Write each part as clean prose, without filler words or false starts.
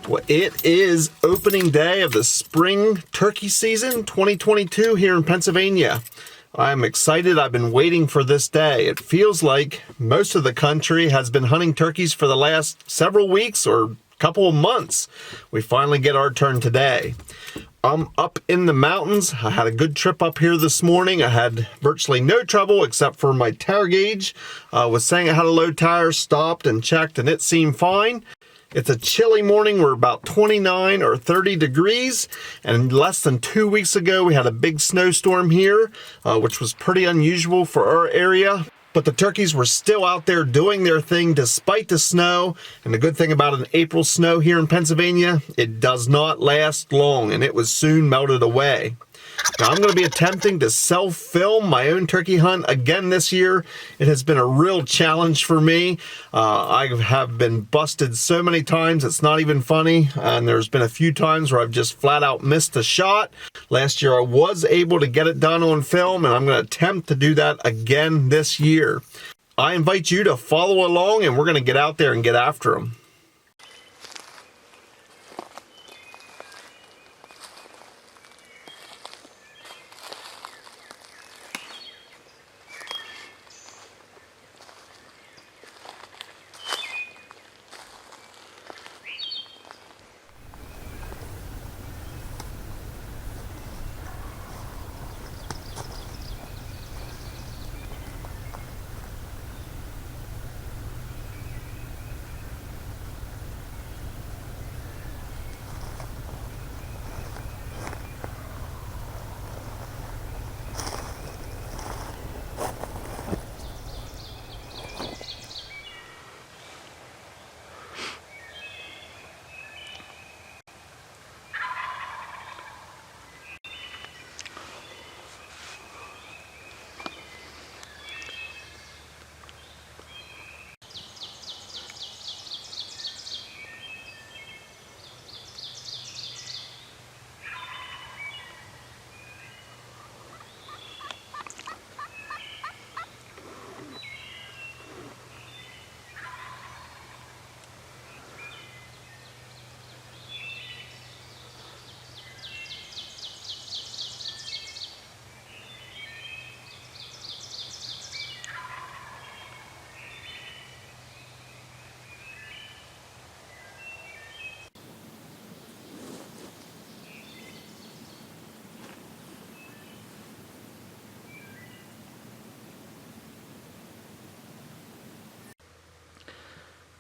Well, it is opening day of the spring turkey season 2022 here in Pennsylvania. I'm excited. I've been waiting for this day. It feels like most of the country has been hunting turkeys for the last several weeks or couple of months. We finally get our turn today. I'm up in the mountains. I had a good trip up here this morning. I had virtually no trouble except for my tire gauge. Was saying I had a low tire, stopped and checked, and it seemed fine. It's a chilly morning. We're about 29 or 30 degrees, and less than 2 weeks ago we had a big snowstorm here, which was pretty unusual for our area. But the turkeys were still out there doing their thing despite the snow. And the good thing about an April snow here in Pennsylvania, it does not last long, and it was soon melted away. Now I'm going to be attempting to self-film my own turkey hunt again this year. It has been a real challenge for me. I have been busted so many times it's not even funny, and there's been a few times where I've just flat out missed a shot. Last year I was able to get it done on film, and I'm going to attempt to do that again this year. I invite you to follow along, and we're going to get out there and get after them.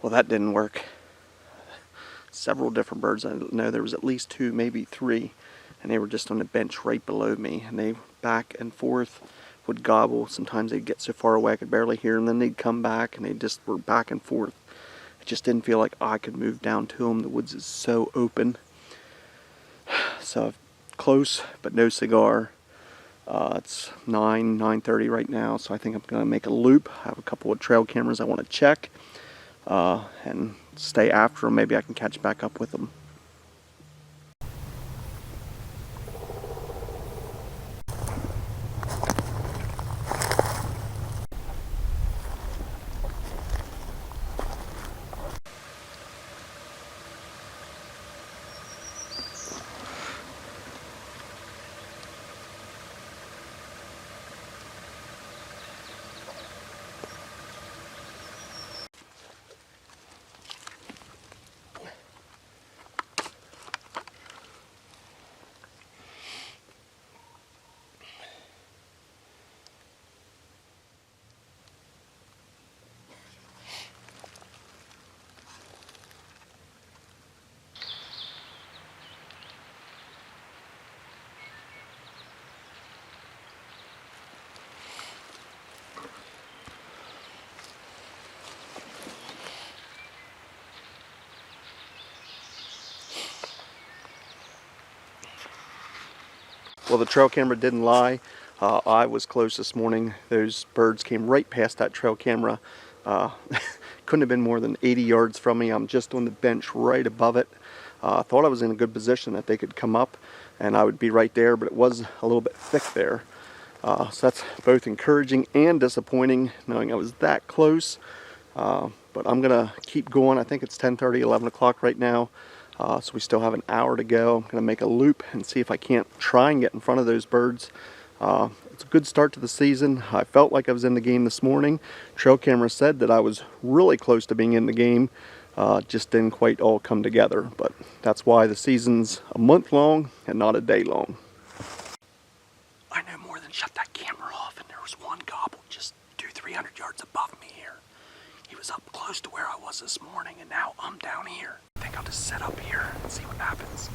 Well, that didn't work. Several different birds, I know there was at least 2, maybe 3, and they were just on the bench right below me, and they back and forth would gobble. Sometimes they'd get so far away I could barely hear them, then they'd come back and they just were back and forth. It just didn't feel like I could move down to them. The woods is so open. So close, but no cigar. It's 9:30 right now, so I think I'm going to make a loop. I have a couple of trail cameras I want to check. And stay after them. Maybe I can catch back up with them. Well, the trail camera didn't lie. I was close this morning. Those birds came right past that trail camera. Couldn't have been more than 80 yards from me. I'm just on the bench right above it. I thought I was in a good position that they could come up and I would be right there, but it was a little bit thick there. So that's both encouraging and disappointing, knowing I was that close. But I'm gonna keep going. I think it's 10:30, 11 o'clock right now. So we still have an hour to go. I'm going to make a loop and see if I can't try and get in front of those birds. It's a good start to the season. I felt like I was in the game this morning. Trail camera said that I was really close to being in the game. Just didn't quite all come together. But that's why the season's a month long and not a day long. I no more than shut that camera off, and there was one gobble just 200-300 yards above me here. He was up close to where I was this morning, and now I'm down here. I think I'll just set up here and see what happens.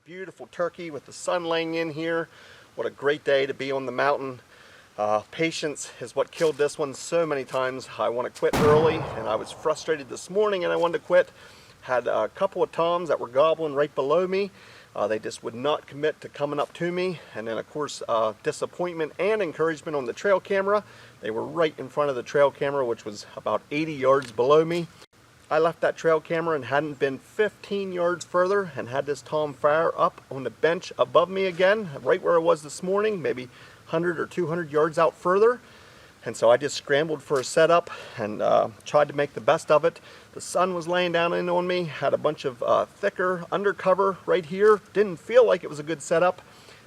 Beautiful turkey with the sun laying in here. What a great day to be on the mountain. Patience is what killed this one so many times. I want to quit early, and I was frustrated this morning and I wanted to quit. Had a couple of toms that were gobbling right below me. They just would not commit to coming up to me. And then of course disappointment and encouragement on the trail camera. They were right in front of the trail camera, which was about 80 yards below me. I left that trail camera and hadn't been 15 yards further and had this tom fire up on the bench above me again, right where I was this morning, maybe 100 or 200 yards out further. And so I just scrambled for a setup and tried to make the best of it. The sun was laying down in on me, had a bunch of thicker undercover right here. Didn't feel like it was a good setup.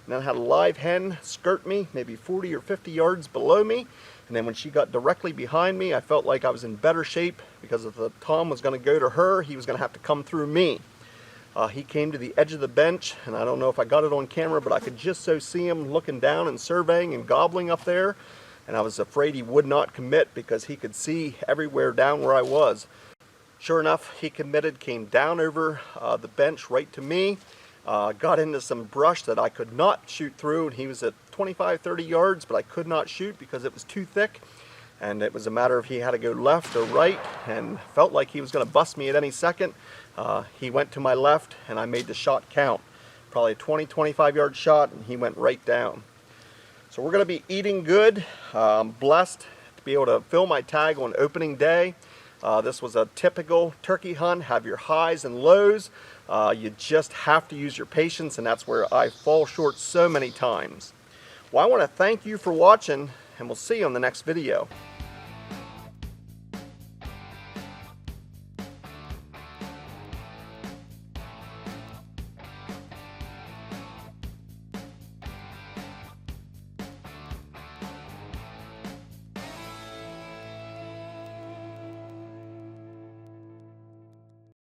And then I had a live hen skirt me, maybe 40 or 50 yards below me. And then when she got directly behind me, I felt like I was in better shape, because if the tom was going to go to her, he was going to have to come through me. He came to the edge of the bench, and I don't know if I got it on camera, but I could just so see him looking down and surveying and gobbling up there. And I was afraid he would not commit because he could see everywhere down where I was. Sure enough, he committed, came down over the bench right to me. Got into some brush that I could not shoot through, and he was at 25-30 yards, but I could not shoot because it was too thick, and it was a matter of he had to go left or right, and felt like he was going to bust me at any second. He went to my left, and I made the shot count. Probably a 20-25 yard shot, and he went right down. So we're going to be eating good. I'm blessed to be able to fill my tag on opening day. This was a typical turkey hunt. Have your highs and lows. You just have to use your patience, and that's where I fall short so many times. Well, I want to thank you for watching, and we'll see you on the next video.